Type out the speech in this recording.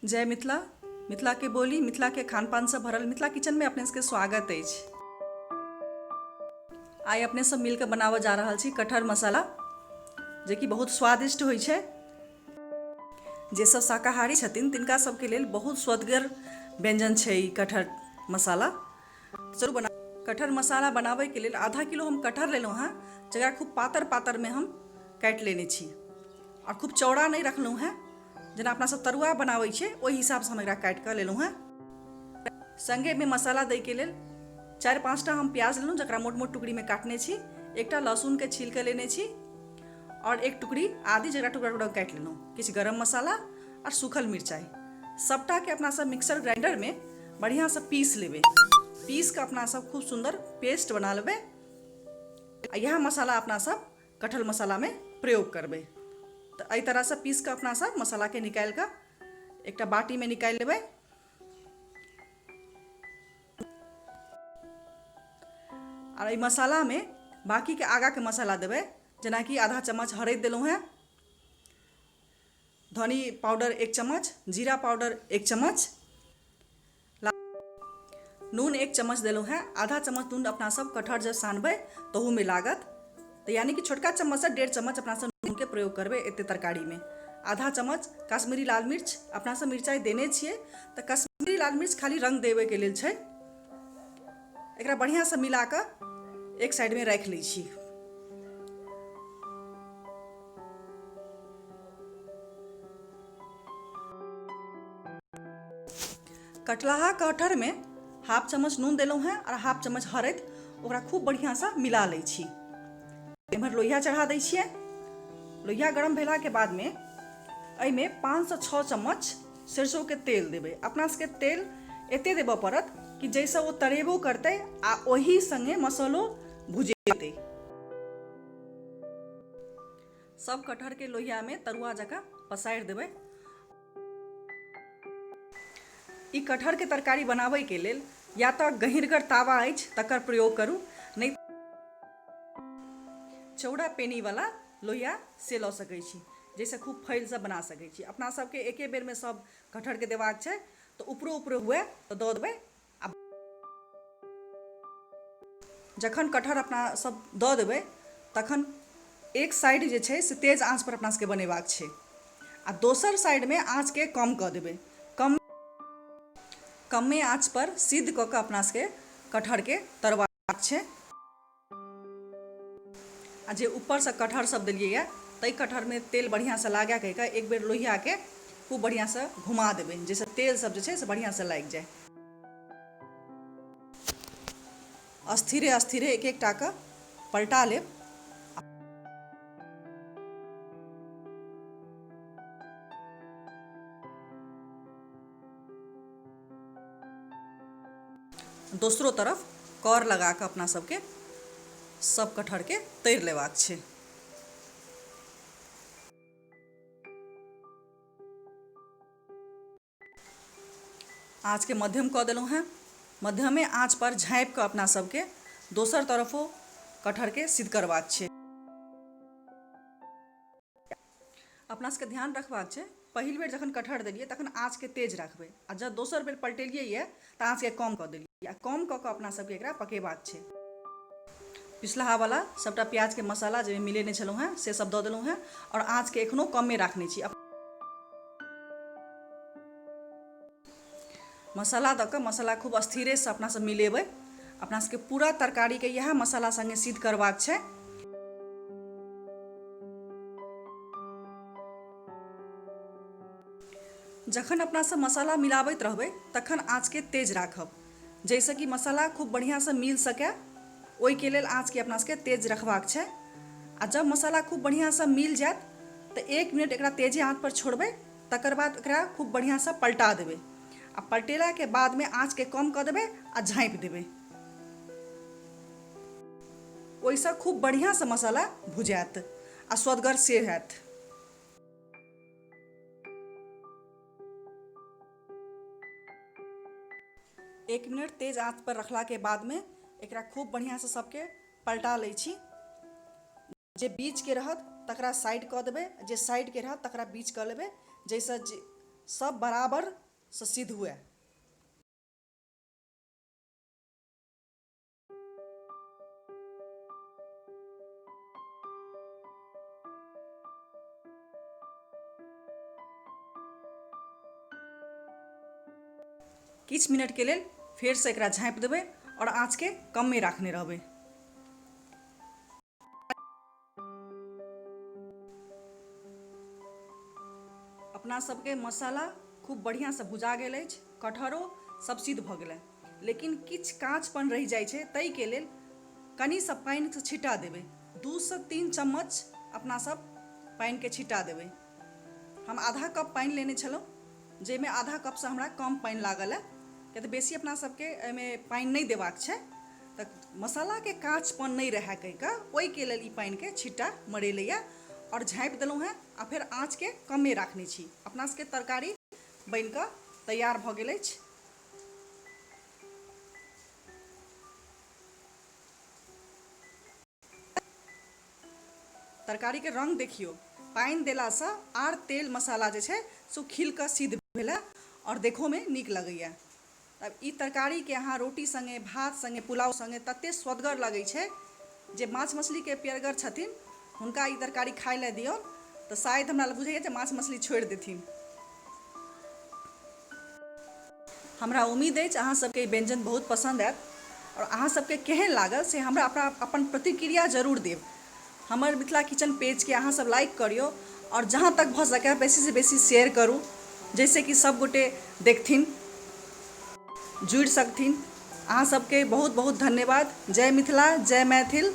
जय मिथिला। मिथिला के बोली, मिथिला के खान पान से भरल मिथिला किचन में अपने सबके स्वागत अछि। आइ अपने सब मिलकर बनाबऽ जा रहल छी कटहर मसाला, जे कि बहुत स्वादिष्ट होइ छै। जे सब शाकाहारी छथिन तिनका सबके लेल बहुत स्वदगर व्यंजन छै ई कटहर मसाला। चलू बना। कटहर मसाला बनाबे के लेल आधा किलो हम कटहर लेलहुँ हैं, जकरा खूब पातर पातर में हम काटि लेने छी और खूब चौड़ा नहीं रखलहुँ हैं। जेना अपना सब तरुआ बनाबै छियै ओहि हिसाब से हम एकरा काटि कऽ लेलहुँ हैं। संगे में मसाला दै के लेल 4-5 टा हम प्याज लेलहुँ, जकरा मोट मोट टुकड़ी में काटने छी। एकटा लहसुन के छील के लेने छी और एक टुकड़ी आदि, जकरा टुकड़ा टुकड़ा काटि लेलहुँ। किछु गरम मसाला और सूखल मिरचाई, सबटा के अपना सब मिक्सर ग्राइंडर में बढ़िया से पीस लेबै। पीस के अपना सब खूब सुंदर पेस्ट बना लेबै। यह मसाला अपना सब कटहल मसाला में प्रयोग करबै। तो एहि तरह से पीस के अपना सब मसाला के निकाल के एक बाटी में निकाल लेबै। और मसाला में बाकी के आगा के मसाला देबै, जेना कि आधा चम्मच हरदि देलहुँ हैं, धनी पाउडर 1 चम्मच, जीरा पाउडर 1 चम्मच, नून 1 चम्मच देलहुँ हैं। आधा चम्मच नून अपना सब कटहर जब सानबै तहू में लागत, तो यानी कि छोटका चम्मच से 1.5 चम्मच अपना सब नून के प्रयोग करबै एते तरकारी में। आधा चम्मच कश्मीरी लाल मिर्च, अपना सब मिरचाई देने छियै तो कश्मीरी लाल मिर्च खाली रंग देवे के लेल छै। एकरा बढ़िया से मिला के एक साइड में राखि लै छी। कटलाहा कटहर में 1/2 चम्मच नून देलहुँ हैं और 1/2 चम्मच हरदि, ओकरा खूब बढ़िया से मिला लै छी। एम्हर लोहिया चढ़ा दै छियै। लोहिया गरम भेला के बाद में एहि में 5 से 6 चम्मच सरसों के तेल देबै। अपना सबके तेल एते देबऽ पड़त कि जैसे वो तरेबो करतै आ ओही संगे मसालो भुजेतै। सब कटहर के लोहिया में तरुआ जकाँ पसारि देबै। ई कटहर के तरकारी बनाबै के लेल या तो गहींरगर तावा अछि तकर प्रयोग करू, नहीं चौड़ा पेनी वाला लोहिया से लऽ सकै छी, जैसे खूब फैल से बना सकै छी। अपना सबके एके बेर में सब कटहर के देबाक छै, तो ऊपरो ऊपरो हुए तो दऽ देबै। जखन कटहर अपना सब दऽ देबै तखन एक साइड जे छै से तेज आंच पर अपना सबके बनेबाक छै आ दोसर साइड में आंच के कम कऽ देबै। कमे आंच पर सिद्ध कऽ के अपना सबके कटहर के तरबाक छै। आ जे ऊपर से कटहर सब देलियै है, तै कटहर में तेल बढ़िया से लागे कहि के एक बेर लोहिया के खूब बढ़िया से घुमा देबै, जैसे तेल सब जे छै से बढ़िया से लागि जाए। अस्थिरे अस्थिरे एक एक टा के पलटा लेब। दोसरो तरफ कर लगा के अपना सबके सब कटहर के तैर लेबाक छै। आँच के मध्यम कऽ देलहुँ हैं। मध्यमे आँच पर झाँपि कऽ अपना सबके दोसर तरफो कटहर के सिद्ध करबाक छै। अपना सबके ध्यान रखबाक छै, पहिल बेर जखन कटहर देलियै तखन आँच के तेज रखबै आ जब दोसर बेर पलटेलियै ये तऽ आँच के कम कऽ देलियै आ कम कऽ के अपना सबके एकरा पकेबाक छै। पिछलाहा वाला सबटा प्याज के मसाला जे मिलेने छलहुँ हैं से सब दऽ देलहुँ हैं और आँच के एखनो कमे राखने छी। मसाला दऽ कऽ मसाला खूब अस्थिरे से अपना सब मिलेबै। अपना सबके पूरा तरकारी के यह मसाला संगे सिद्ध करबाक छै। जखन अपना सब मसाला मिलाबैत रहबै तखन आँच के तेज राखब, जैसे कि मसाला खूब बढ़िया से मिल सके। ओहि के लेल आँच के अपना सबके तेज रखबाक छै। आ जब मसाला खूब बढ़िया से मिल जायत तो 1 मिनट एकरा तेजे आँच पर छोड़बै, तकर बाद एकरा खूब बढ़िया से पलटा देबै आ पलटेला के बाद में आँच के कम कऽ देबै आ झाँपि देबै। ओहिसँ खूब बढ़िया से मसाला भुजायत आ स्वदगर से हैत। एक मिनट तेज आंच पर रखला के बाद में एकरा खूब बढ़िया से सबके पलटा लै छी। जे बीच के रहत तकरा साइड कऽ देबै, जे साइड के रहत तकरा बीच कऽ लेबै, जैसे सब बराबर से सिद्ध हुए। किछ मिनट के लेल फेर से एकरा झाँपि देबै और आँच के कम में राखने रहबै। अपना सबके मसाला खूब बढ़िया से भुजा गेल अछि, कटहरो सब सिद्ध भऽ गेलै, लेकिन किछ काँचपन रहि जाइ छै। ताहि के लेल कनि सा पानि से छिटा देबै, 2 से 3 चम्मच अपना सब पानि के छिटा देबै। हम आधा कप पानि लेने छलहुँ, जाहिमे आधा कप से हमरा कम पानि लागल है, किया तऽ बेसी अपना सबके एहिमे पानि नहीं देबाक छै, तऽ मसाला के काँचपन नहीं रहे कहि कऽ ओहि के लेल ई पानि के छिट्टा मरेलैया और झाँपि देलहुँ हैं आ फेर आँच के कमे राखने छी। अपना सबके तरकारी बनि कऽ तैयार भऽ गेल अछि। तरकारी के रंग देखियो, पानि देला से आर तेल मसाला जे छै से खिल कऽ सिद्ध भेल और देखो में नीक लगैया। अब ई तरकारी के अहाँ रोटी संगे, भात संगे, पुलाव संगे तते स्वदगर लगै छै जे माछ मछली के प्रियगर छथिन हुनका ई तरकारी खाय ले दियौ तऽ शायद हमरा बुझैया जे माछ मछली छोड़ि देथिन। हमरा उम्मीद अछि अहाँ सबके ई व्यंजन बहुत पसंद आयत और अहाँ सबके केहन लागल से हमरा अपन प्रतिक्रिया जरूर देब। हमर मिथिला किचन पेज के अहाँ सब लाइक करियो और जहाँ तक भऽ सके बेसी से बेसी शेयर करू, जैसे कि सब गोटे देखथिन, जुड़ि सकथिन। अहाँ सबके बहुत बहुत धन्यवाद। जय मिथिला, जय मैथिल।